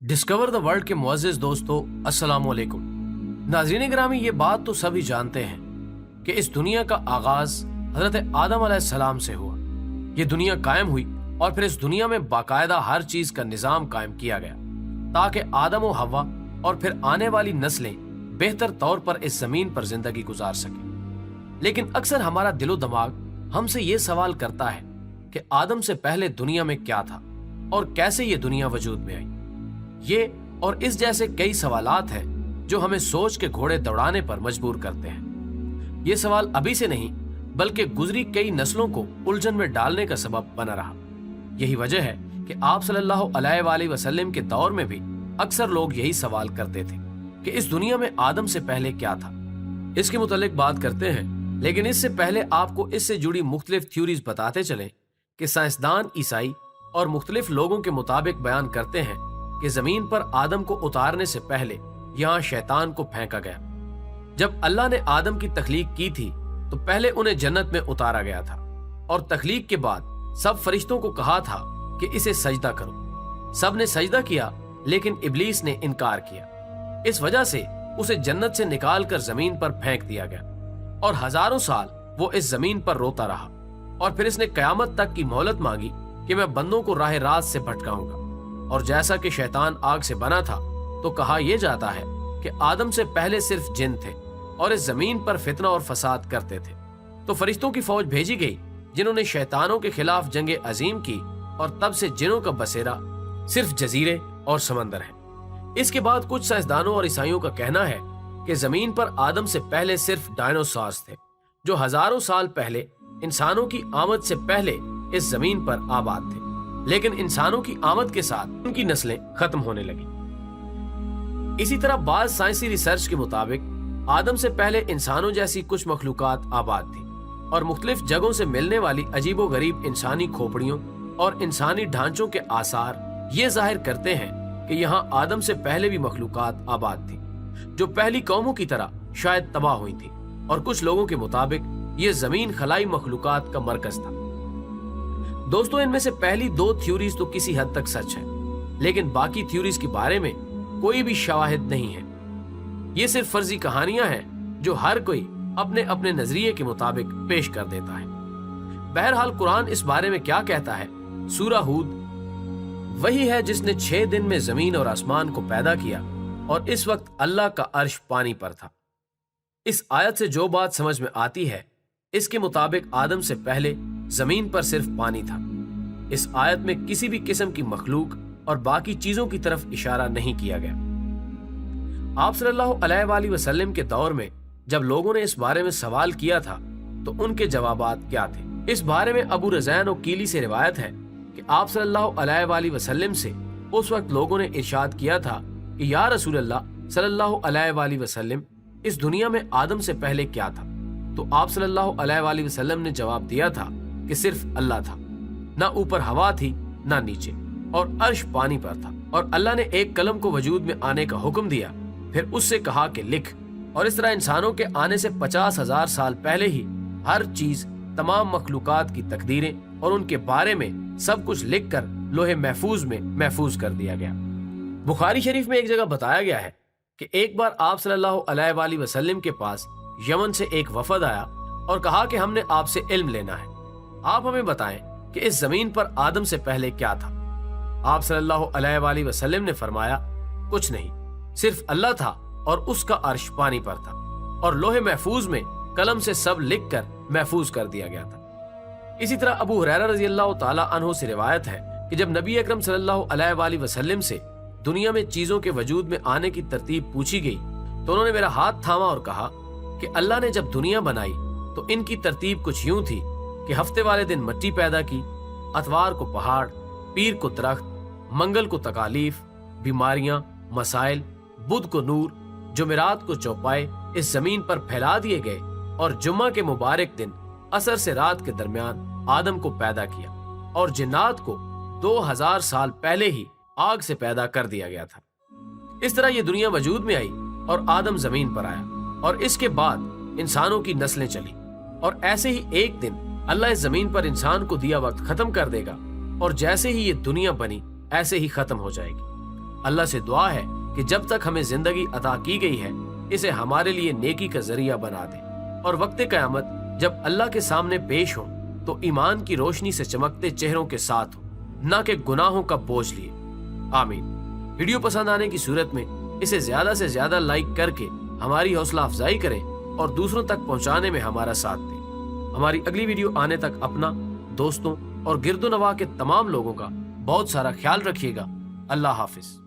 Discover the world के मुअज़्ज़िज़ दोस्तों, अस्सलाम वालेकुम। नाज़रीन गिरामी, ये बात तो सभी जानते हैं कि इस दुनिया का आगाज हज़रत आदम अलैहिस्सलाम से हुआ। ये दुनिया कायम हुई और फिर इस दुनिया में बाकायदा हर चीज का निज़ाम कायम किया गया ताकि आदम और हव्वा और फिर आने वाली नस्लें बेहतर तौर पर इस जमीन पर जिंदगी गुजार सकें। लेकिन अक्सर हमारा दिलो दिमाग हमसे ये सवाल करता है कि आदम से पहले दुनिया में क्या था और कैसे ये दुनिया वजूद में आई। ये और इस जैसे कई सवालात हैं जो हमें सोच के घोड़े दौड़ाने पर मजबूर करते हैं। ये सवाल अभी से नहीं बल्कि गुजरी कई नस्लों को उलझन में डालने का सबब बना रहा। यही वजह है कि आप सल्लल्लाहु अलैहि वसल्लम के दौर में भी अक्सर लोग यही सवाल करते थे कि इस दुनिया में आदम से पहले क्या था। इसके मुतालिक बात करते हैं, लेकिन इससे पहले आपको इससे जुड़ी मुख्तलिफ थ्योरीज बताते चलें कि साइंसदान ईसाई और मुख्तलिफ लोगों के मुताबिक बयान करते हैं कि जमीन पर आदम को उतारने से पहले यहाँ शैतान को फेंका गया। जब अल्लाह ने आदम की तख्लीक की थी तो पहले उन्हें जन्नत में उतारा गया था और तख्लीक के बाद सब फरिश्तों को कहा था कि इसे सजदा करो। सब ने सजदा किया, लेकिन इब्लीस ने इनकार किया। इस वजह से उसे जन्नत से निकाल कर जमीन पर फेंक दिया गया और हजारों साल वो इस जमीन पर रोता रहा। और फिर इसने कयामत तक की मोहलत मांगी कि मैं बंदों को राह रास्त से भटकाऊंगा। और जैसा कि शैतान आग से बना था, तो कहा यह जाता है कि आदम से पहले सिर्फ जिन थे और इस जमीन पर फितना और फसाद करते थे। तो फरिश्तों की फौज भेजी गई जिन्होंने शैतानों के खिलाफ जंगे अजीम की और तब से जिनों का बसेरा सिर्फ जजीरे और समंदर है। इसके बाद कुछ साइंसदानों और ईसाइयों का कहना है कि जमीन पर आदम से पहले सिर्फ डायनासोर्स थे जो हजारों साल पहले इंसानों की आमद से पहले इस जमीन पर आबाद थे। लेकिन इंसानों की आमद के साथ उनकी नस्लें खत्म होने लगी। इसी तरह बाज़ साइंसी रिसर्च के मुताबिक आदम से पहले इंसानों जैसी कुछ मखलूकात आबाद थी और मुख्तलिफ जगहों से मिलने वाली अजीबो गरीब इंसानी खोपड़ियों और इंसानी ढांचों के आसार ये जाहिर करते हैं कि यहाँ आदम से पहले भी मखलूकात आबाद थी जो पहली कौमों की तरह शायद तबाह हुई थी। और कुछ लोगों के मुताबिक ये जमीन खलाई मखलूकात का मरकज था। दोस्तों, इनमें से पहली दो थ्योरीज तो किसी हद तक सच है, लेकिन बाकी थ्योरीज के बारे में कोई भी शवाहिद नहीं है। ये सिर्फ फर्जी कहानियां हैं जो हर कोई अपने अपने नजरिए के मुताबिक पेश कर देता है। बहरहाल कुरान इस बारे में क्या कहता है? सूरह हूद वही है जिसने 6 दिन में जमीन और आसमान को पैदा किया और इस वक्त अल्लाह का अर्श पानी पर था। इस आयत से जो बात समझ में आती है, इसके मुताबिक आदम से पहले जमीन पर सिर्फ पानी था। इस आयत में किसी भी किस्म की मखलूक और बाकी चीजों की तरफ इशारा नहीं किया गया। आप सल्लल्लाहु अलैहि वसल्लम के दौर में जब लोगों ने इस बारे में सवाल किया था तो उनके जवाबात क्या थे? इस बारे में अबू रज़ैन और कीली से रिवायत है कि आप सल्लल्लाहु अलैहि वसल्लम से उस वक्त लोगों ने इरशाद किया था कि या रसूल अल्लाह सल्लल्लाहु अलैहि वसल्लम, इस दुनिया में आदम से पहले क्या था? तो आप सल्लल्लाहु अलैहि वसल्लम ने जवाब दिया था कि सिर्फ अल्लाह था। ना ऊपर हवा थी ना नीचे, और अर्श पानी पर था। और अल्लाह ने एक कलम को वजूद में आने का हुक्म दिया, फिर उससे कहा कि लिख। और इस तरह इंसानों के आने से 50,000 साल पहले ही हर चीज, तमाम मखलूकात की तकदीरें और उनके बारे में सब कुछ लिख कर लोहे महफूज में महफूज कर दिया गया। बुखारी शरीफ में एक जगह बताया गया है कि एक बार आप सल्लल्लाहु अलैहि वसल्लम के पास यमन से एक वफद आया और कहा कि हमने आपसे इल्म लेना है, आप हमें बताएं कि इस जमीन पर आदम से पहले क्या था। आप सल्लल्लाहु अलैहि वसल्लम ने फरमाया, कुछ नहीं, सिर्फ अल्लाह था और उसका अर्श पानी पर था और लोहे महफूज में कलम से सब लिख कर महफूज कर दिया गया था। इसी तरह अबू हुरैरा रज़ी अल्लाह ताला अन्हु से रिवायत है कि जब नबी अकरम सल्लल्लाहु अलैहि वसल्लम से दुनिया में चीजों के वजूद में आने की तरतीब पूछी गई तो उन्होंने मेरा हाथ थामा और कहा कि अल्लाह ने जब दुनिया बनाई तो इनकी तरतीब कुछ यूं थी कि हफ्ते वाले दिन मिट्टी पैदा की, अतवार को पहाड़, पीर को दरख्त, मंगल को तकालीफ, बीमारियां, मसाइल, बुध को नूर, जुमेरात को चौपाए इस जमीन पर फैला दिए गए और जुम्मा के मुबारक दिन असर से रात के दरमियान आदम को पैदा किया और जिन्नात को 2000 साल पहले ही आग से पैदा कर दिया गया था। इस तरह ये दुनिया वजूद में आई और आदम जमीन पर आया और इसके बाद इंसानों की नस्लें चली और ऐसे ही एक दिन अल्लाह इस जमीन पर इंसान को दिया वक्त खत्म कर देगा और जैसे ही ये दुनिया बनी ऐसे ही खत्म हो जाएगी। اللہ سے دعا ہے کہ جب تک ہمیں زندگی عطا کی گئی ہے اسے ہمارے لیے نیکی کا ذریعہ بنا دے، اور وقت قیامت جب اللہ کے سامنے پیش ہوں تو ایمان کی روشنی سے چمکتے چہروں کے ساتھ ہو، نہ کہ گناہوں کا بوجھ لیے۔ آمین۔ ویڈیو پسند آنے کی صورت میں اسے زیادہ سے زیادہ لائک کر کے ہماری حوصلہ افزائی کریں اور دوسروں تک پہنچانے میں ہمارا ساتھ دیں۔ ہماری اگلی ویڈیو آنے تک اپنا، دوستوں اور گرد و نواح کے تمام لوگوں کا بہت سارا خیال رکھیے گا۔ اللہ حافظ۔